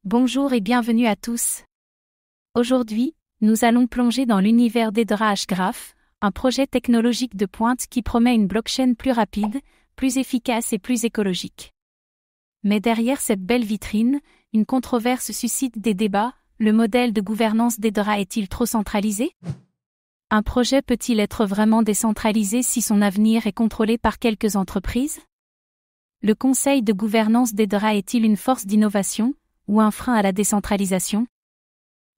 Bonjour et bienvenue à tous. Aujourd'hui, nous allons plonger dans l'univers d'Hedra Hgraph, un projet technologique de pointe qui promet une blockchain plus rapide, plus efficace et plus écologique. Mais derrière cette belle vitrine, une controverse suscite des débats. Le modèle de gouvernance d'Hedra est-il trop centralisé? Un projet peut-il être vraiment décentralisé si son avenir est contrôlé par quelques entreprises? Le conseil de gouvernance d'Hedra est-il une force d'innovation ou un frein à la décentralisation?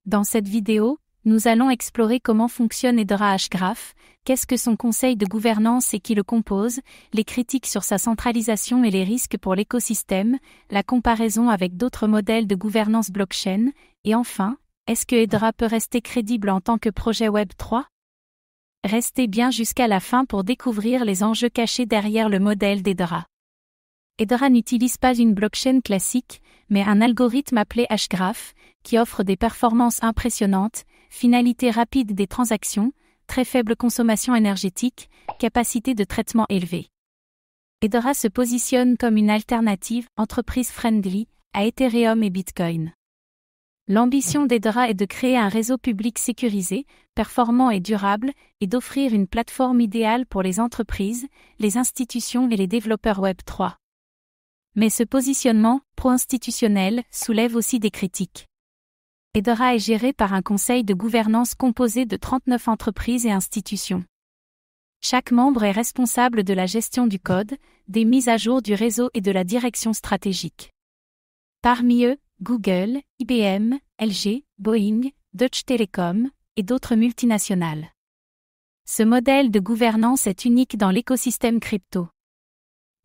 Dans cette vidéo, nous allons explorer comment fonctionne Hedra Hgraph, qu'est-ce que son conseil de gouvernance et qui le compose, les critiques sur sa centralisation et les risques pour l'écosystème, la comparaison avec d'autres modèles de gouvernance blockchain, et enfin, est-ce que Hedra peut rester crédible en tant que projet Web3? Restez bien jusqu'à la fin pour découvrir les enjeux cachés derrière le modèle d'Hedra. Hedra n'utilise pas une blockchain classique, mais un algorithme appelé Hgraph, qui offre des performances impressionnantes, finalité rapide des transactions, très faible consommation énergétique, capacité de traitement élevée. Hedra se positionne comme une alternative entreprise-friendly à Ethereum et Bitcoin. L'ambition d'Hedra est de créer un réseau public sécurisé, performant et durable, et d'offrir une plateforme idéale pour les entreprises, les institutions et les développeurs Web3. Mais ce positionnement, pro-institutionnel, soulève aussi des critiques. Hedra est géré par un conseil de gouvernance composé de 39 entreprises et institutions. Chaque membre est responsable de la gestion du code, des mises à jour du réseau et de la direction stratégique. Parmi eux, Google, IBM, LG, Boeing, Deutsche Telekom et d'autres multinationales. Ce modèle de gouvernance est unique dans l'écosystème crypto.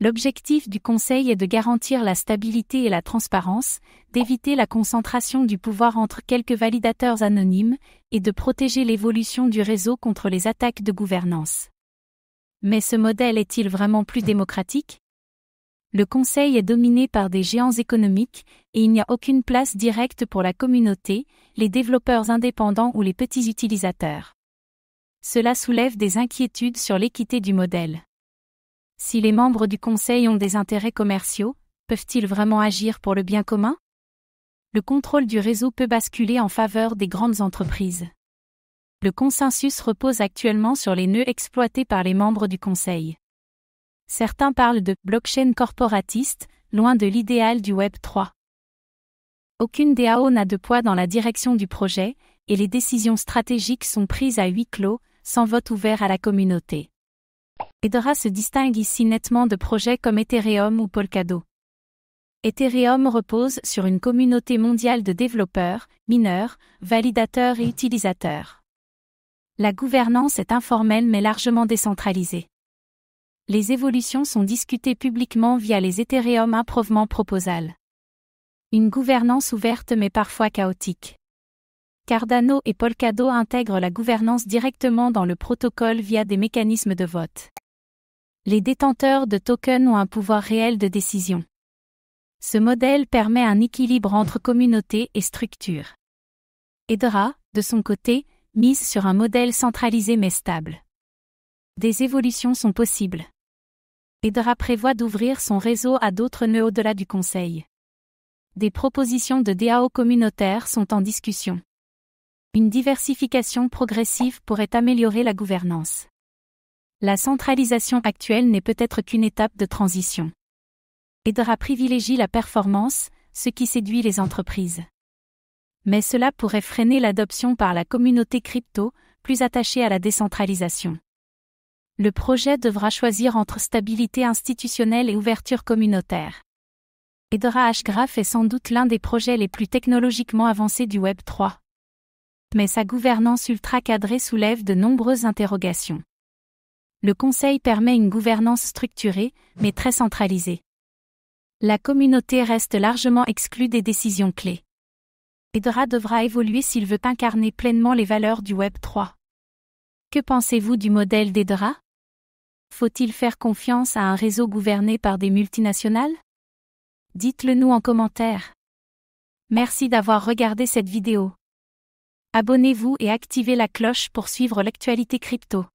L'objectif du conseil est de garantir la stabilité et la transparence, d'éviter la concentration du pouvoir entre quelques validateurs anonymes, et de protéger l'évolution du réseau contre les attaques de gouvernance. Mais ce modèle est-il vraiment plus démocratique? Le conseil est dominé par des géants économiques, et il n'y a aucune place directe pour la communauté, les développeurs indépendants ou les petits utilisateurs. Cela soulève des inquiétudes sur l'équité du modèle. Si les membres du conseil ont des intérêts commerciaux, peuvent-ils vraiment agir pour le bien commun? Le contrôle du réseau peut basculer en faveur des grandes entreprises. Le consensus repose actuellement sur les nœuds exploités par les membres du conseil. Certains parlent de blockchain corporatiste, loin de l'idéal du Web3. Aucune DAO n'a de poids dans la direction du projet, et les décisions stratégiques sont prises à huis clos, sans vote ouvert à la communauté. Hedra se distingue ici nettement de projets comme Ethereum ou Polkadot. Ethereum repose sur une communauté mondiale de développeurs, mineurs, validateurs et utilisateurs. La gouvernance est informelle mais largement décentralisée. Les évolutions sont discutées publiquement via les Ethereum Improvement Proposal. Une gouvernance ouverte mais parfois chaotique. Cardano et Polkadot intègrent la gouvernance directement dans le protocole via des mécanismes de vote. Les détenteurs de tokens ont un pouvoir réel de décision. Ce modèle permet un équilibre entre communauté et structure. Hedra, de son côté, mise sur un modèle centralisé mais stable. Des évolutions sont possibles. Hedra prévoit d'ouvrir son réseau à d'autres nœuds au-delà du conseil. Des propositions de DAO communautaires sont en discussion. Une diversification progressive pourrait améliorer la gouvernance. La centralisation actuelle n'est peut-être qu'une étape de transition. Hedra privilégie la performance, ce qui séduit les entreprises. Mais cela pourrait freiner l'adoption par la communauté crypto, plus attachée à la décentralisation. Le projet devra choisir entre stabilité institutionnelle et ouverture communautaire. Hedra Hgraph est sans doute l'un des projets les plus technologiquement avancés du Web3. Mais sa gouvernance ultra-cadrée soulève de nombreuses interrogations. Le conseil permet une gouvernance structurée, mais très centralisée. La communauté reste largement exclue des décisions clés. Hedra devra évoluer s'il veut incarner pleinement les valeurs du Web3. Que pensez-vous du modèle d'Hedra? Faut-il faire confiance à un réseau gouverné par des multinationales? Dites-le nous en commentaire. Merci d'avoir regardé cette vidéo. Abonnez-vous et activez la cloche pour suivre l'actualité crypto.